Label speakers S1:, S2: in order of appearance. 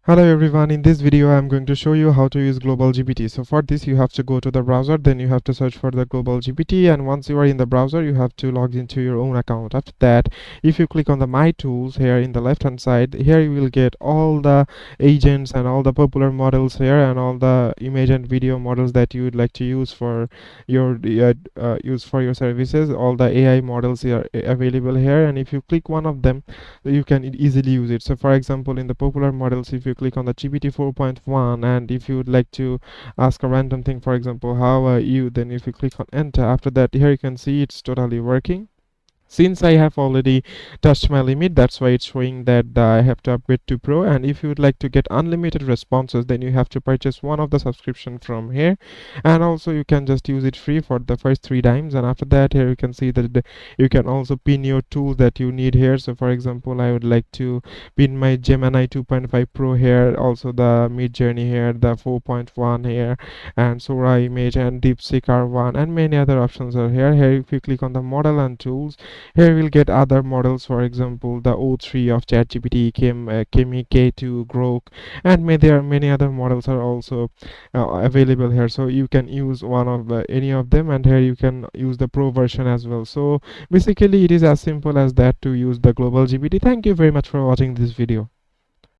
S1: Hello everyone, in this video I am going to show you how to use GlobalGPT. So for this you have to go to the browser, then you have to search for the GlobalGPT, and once you are in the browser you have to log into your own account. After that, if you click on the My Tools here in the left hand side, here you will get all the agents and all the popular models here and all the image and video models that you would like to use for your services. All the AI models are available here, and if you click one of them you can easily use it. So for example, in the popular models, if you click on the GPT 4.1, and if you would like to ask a random thing, for example, how are you, then if you click on enter, after that here you can see it's totally working. Since I have already touched my limit, that's why it's showing that I have to upgrade to pro. And if you would like to get unlimited responses, then you have to purchase one of the subscription from here, and also you can just use it free for the first 3 times. And after that, here you can see that you can also pin your tools that you need here. So for example, I would like to pin my Gemini 2.5 Pro here, also the Mid Journey here, the 4.1 here, and Sora image and DeepSeek R1, and many other options are here. Here if you click on the model and tools, here we'll get other models, for example the O3 of ChatGPT, Kimi K2, Grok, and there are many other models are also available here. So you can use one of any of them, and here you can use the pro version as well. So basically it is as simple as that to use the global GPT. Thank you very much for watching this video.